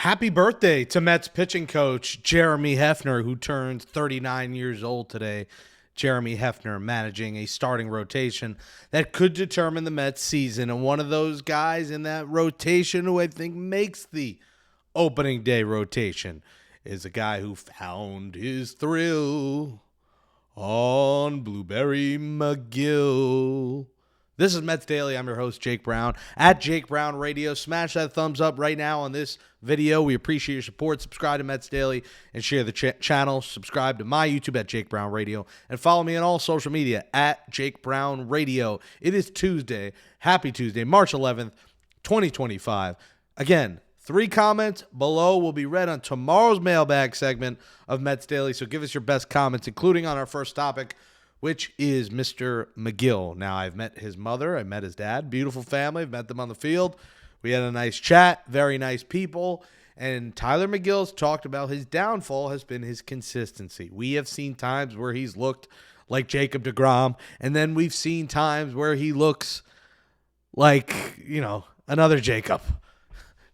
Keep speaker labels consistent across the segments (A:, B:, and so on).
A: Happy birthday to Mets pitching coach Jeremy Hefner, who turns 39 years old today. Jeremy Hefner managing a starting rotation that could determine the Mets season. And one of those guys in that rotation who I think makes the opening day rotation is a guy who found his thrill on Blueberry McGill. This is Mets Daily. I'm your host, Jake Brown, at Jake Brown Radio. Smash that thumbs up right now on this video. We appreciate your support. Subscribe to Mets Daily and share the channel. Subscribe to my YouTube at Jake Brown Radio and follow me on all social media at Jake Brown Radio. It is Tuesday. Happy Tuesday, March 11th, 2025. Again, 3 comments below will be read on tomorrow's mailbag segment of Mets Daily. So give us your best comments, including on our first topic, which is Mr. McGill. Now, I've met his mother. I met his dad. Beautiful family. I've met them on the field. We had a nice chat. Very nice people. And Tyler McGill's talked about his downfall has been his consistency. We have seen times where he's looked like Jacob deGrom, and then we've seen times where he looks like, another Jacob.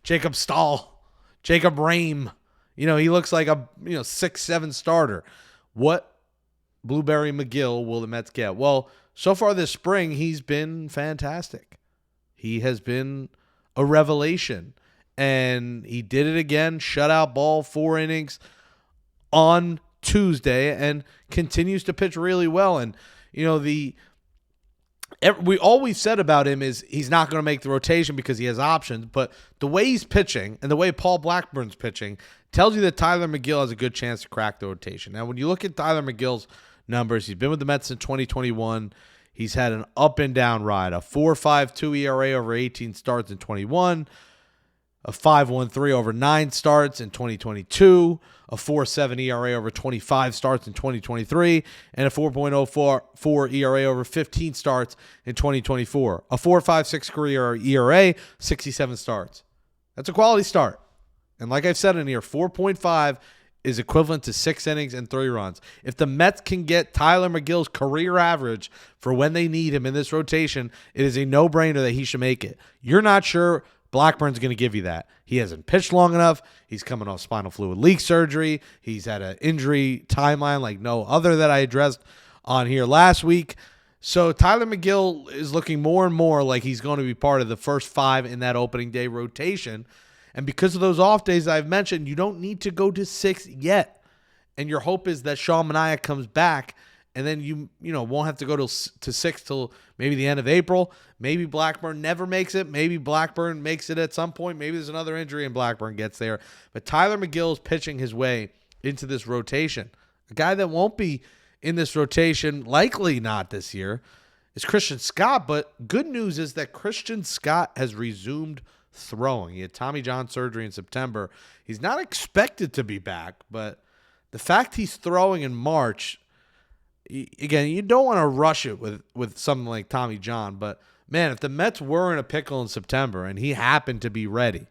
A: Jacob Stahl. Jacob Rame. He looks like a 6-7 starter. What Blueberry McGill will the Mets get? Well, so far this spring, he's been fantastic. He has been a revelation. And he did it again, shutout ball, 4 innings on Tuesday, and continues to pitch really well. And, all we've said about him is he's not going to make the rotation because he has options. But the way he's pitching and the way Paul Blackburn's pitching tells you that Tyler McGill has a good chance to crack the rotation. Now, when you look at Tyler McGill's numbers, he's been with the Mets in 2021. He's had an up and down ride, a 4.52 ERA over 18 starts in 21, a 5.13 over 9 starts in 2022, a 4.7 ERA over 25 starts in 2023, and a 4.04 ERA over 15 starts in 2024. A 4.56 career ERA, 67 starts. That's a quality start. And like I've said in here, 4.5 is equivalent to 6 innings and 3 runs. If the Mets can get Tyler McGill's career average for when they need him in this rotation, it is a no-brainer that he should make it. You're not sure Blackburn's going to give you that. He hasn't pitched long enough. He's coming off spinal fluid leak surgery. He's had an injury timeline like no other that I addressed on here last week. So Tyler McGill is looking more and more like he's going to be part of the first 5 in that opening day rotation. And because of those off days I've mentioned, you don't need to go to 6 yet. And your hope is that Sean Manaea comes back, and then you won't have to go to 6 till maybe the end of April. Maybe Blackburn never makes it. Maybe Blackburn makes it at some point. Maybe there's another injury and Blackburn gets there. But Tyler McGill is pitching his way into this rotation. A guy that won't be in this rotation, likely not this year, is Christian Scott. But good news is that Christian Scott has resumed throwing. He had Tommy John surgery in September. He's not expected to be back, but the fact he's throwing in March, again, you don't want to rush it with something like Tommy John, but man, if the Mets were in a pickle in September and he happened to be ready,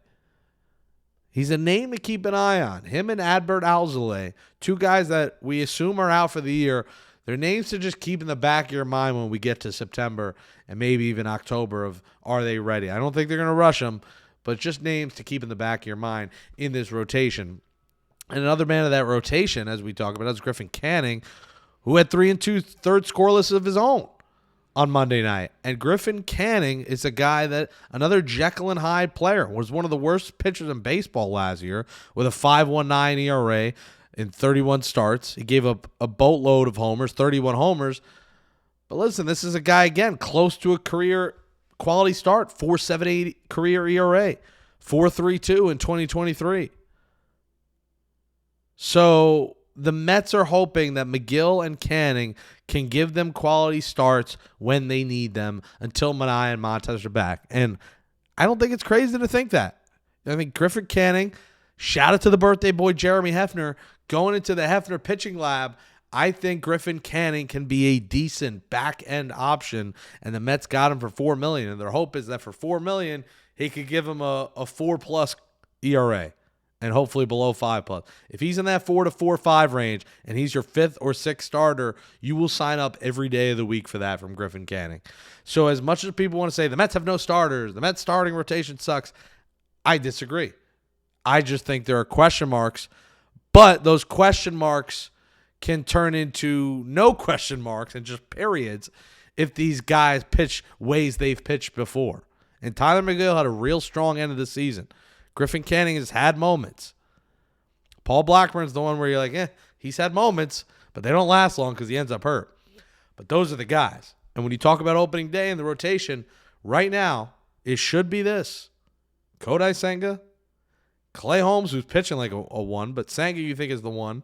A: he's a name to keep an eye on. Him and Adbert Alzolay, 2 guys that we assume are out for the year. They're names to just keep in the back of your mind when we get to September and maybe even October of are they ready. I don't think they're going to rush them, but just names to keep in the back of your mind in this rotation. And another man of that rotation, as we talk about, is Griffin Canning, who had 3 2/3 scoreless of his own on Monday night. And Griffin Canning is a guy that, another Jekyll and Hyde player, was one of the worst pitchers in baseball last year with a 5.19 ERA in 31 starts. He gave up a boatload of homers, 31 homers. But listen, this is a guy, again, close to a career quality start, 4.78 career ERA, 4.32 in 2023. So the Mets are hoping that McGill and Canning can give them quality starts when they need them until Manaea and Montes are back. And I don't think it's crazy to think that. I think Griffin Canning, shout out to the birthday boy Jeremy Hefner, going into the Hefner pitching lab. I think Griffin Canning can be a decent back-end option, and the Mets got him for $4 million. And their hope is that for $4 million, he could give him a 4+ ERA. And hopefully below 5+. If he's in that 4 to 4.5 range and he's your 5th or 6th starter, you will sign up every day of the week for that from Griffin Canning. So as much as people want to say the Mets have no starters, the Mets starting rotation sucks, I disagree. I just think there are question marks, but those question marks can turn into no question marks and just periods if these guys pitch ways they've pitched before. And Tyler McGill had a real strong end of the season. Griffin Canning has had moments. Paul Blackburn's the one where you're like, he's had moments, but they don't last long because he ends up hurt. But those are the guys. And when you talk about opening day and the rotation, right now, it should be this. Kodai Senga, Clay Holmes, who's pitching like a 1, but Senga you think is the 1.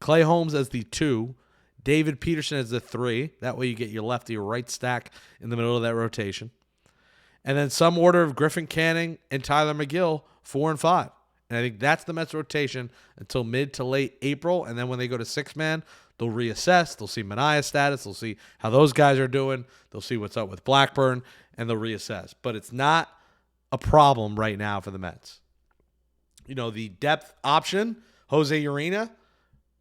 A: Clay Holmes as the 2. David Peterson as the 3. That way you get your lefty or right stack in the middle of that rotation. And then some order of Griffin Canning and Tyler McGill, 4 and 5. And I think that's the Mets rotation until mid to late April. And then when they go to 6-man, they'll reassess. They'll see Manaea's status. They'll see how those guys are doing. They'll see what's up with Blackburn, and they'll reassess. But it's not a problem right now for the Mets. The depth option, Jose Urena,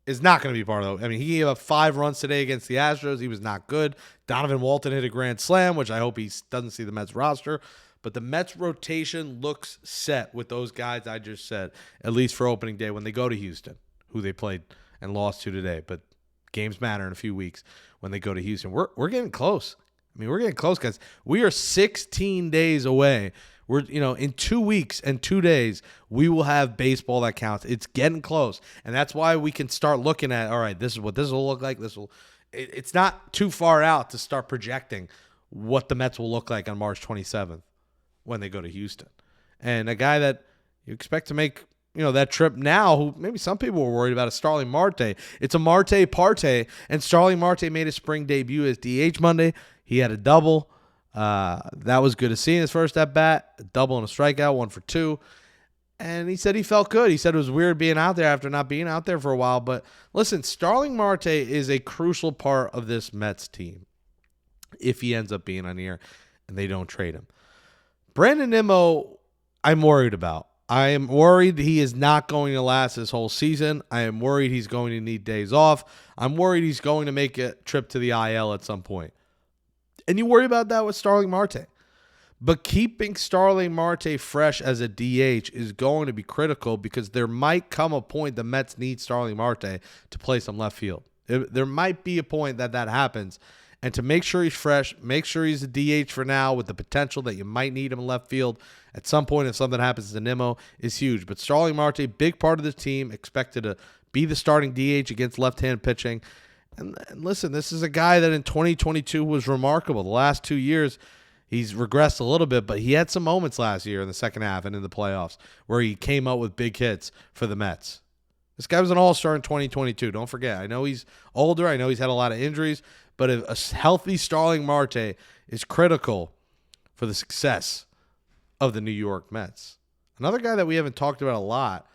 A: is not going to be part of it. I mean, he gave up 5 runs today against the Astros. He was not good. Donovan Walton hit a grand slam, which I hope he doesn't see the Mets roster. But the Mets rotation looks set with those guys I just said, at least for opening day when they go to Houston, who they played and lost to today. But games matter in a few weeks when they go to Houston. We're getting close. I mean, we're getting close, guys. We are 16 days away. We're, in 2 weeks and 2 days, we will have baseball that counts. It's getting close. And that's why we can start looking at, all right, this is what this will look like. It's not too far out to start projecting what the Mets will look like on March 27th when they go to Houston. And a guy that you expect to make, that trip now, who maybe some people were worried about, is Starling Marte. It's a Marte parte, and Starling Marte made his spring debut as DH Monday. He had a double. That was good to see in his first at-bat. A double and a strikeout, 1 for 2. And he said he felt good. He said it was weird being out there after not being out there for a while. But listen, Starling Marte is a crucial part of this Mets team if he ends up being on here and they don't trade him. Brandon Nimmo, I'm worried about. I am worried he is not going to last this whole season. I am worried he's going to need days off. I'm worried he's going to make a trip to the IL at some point. And you worry about that with Starling Marte. But keeping Starling Marte fresh as a DH is going to be critical because there might come a point the Mets need Starling Marte to play some left field. There might be a point that happens. And to make sure he's fresh, make sure he's a DH for now with the potential that you might need him in left field at some point if something happens to Nimmo is huge. But Starling Marte, big part of the team, expected to be the starting DH against left-hand pitching. And listen, this is a guy that in 2022 was remarkable. The last 2 years, he's regressed a little bit, but he had some moments last year in the second half and in the playoffs where he came out with big hits for the Mets. This guy was an all-star in 2022. Don't forget. I know he's older. I know he's had a lot of injuries. But a healthy Starling Marte is critical for the success of the New York Mets. Another guy that we haven't talked about a lot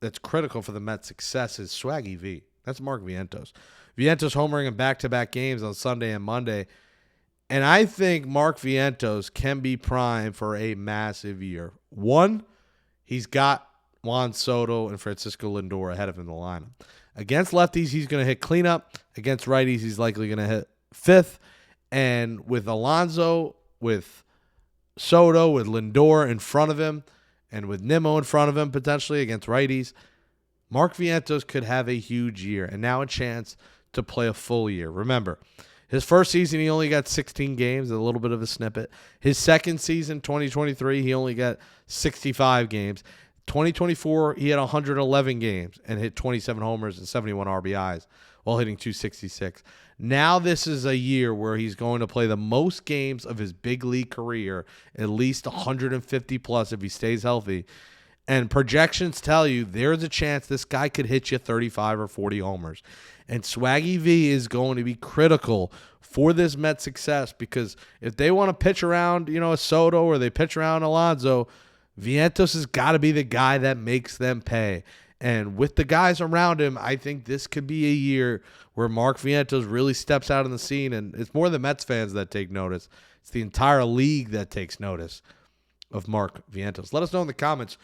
A: that's critical for the Mets' success is Swaggy V. That's Mark Vientos. Vientos homering in back-to-back games on Sunday and Monday. And I think Mark Vientos can be primed for a massive year. One, he's got Juan Soto and Francisco Lindor ahead of him in the lineup. Against lefties, he's going to hit cleanup. Against righties, he's likely going to hit fifth. And with Alonso, with Soto, with Lindor in front of him, and with Nimmo in front of him potentially against righties, Mark Vientos could have a huge year and now a chance to play a full year. Remember, his first season, he only got 16 games, a little bit of a snippet. His second season, 2023, he only got 65 games. 2024, he had 111 games and hit 27 homers and 71 RBIs while hitting 266. Now this is a year where he's going to play the most games of his big league career, at least 150 plus if he stays healthy. And projections tell you there's a chance this guy could hit you 35 or 40 homers. And Swaggy V is going to be critical for this Mets success because if they want to pitch around, a Soto or they pitch around Alonso, Vientos has got to be the guy that makes them pay. And with the guys around him, I think this could be a year where Mark Vientos really steps out on the scene. And it's more the Mets fans that take notice. It's the entire league that takes notice of Mark Vientos. Let us know in the comments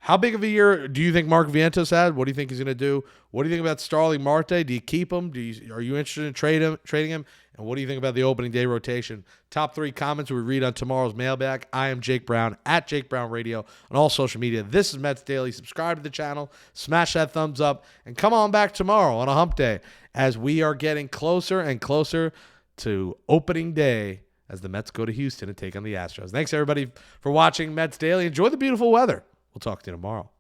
A: How big of a year do you think Mark Vientos had? What do you think he's going to do? What do you think about Starling Marte? Do you keep him? Are you interested in trading him? And what do you think about the opening day rotation? Top 3 comments we read on tomorrow's mailbag. I am Jake Brown at Jake Brown Radio on all social media. This is Mets Daily. Subscribe to the channel, smash that thumbs up, and come on back tomorrow on a hump day as we are getting closer and closer to opening day as the Mets go to Houston and take on the Astros. Thanks, everybody, for watching Mets Daily. Enjoy the beautiful weather. We'll talk to you tomorrow.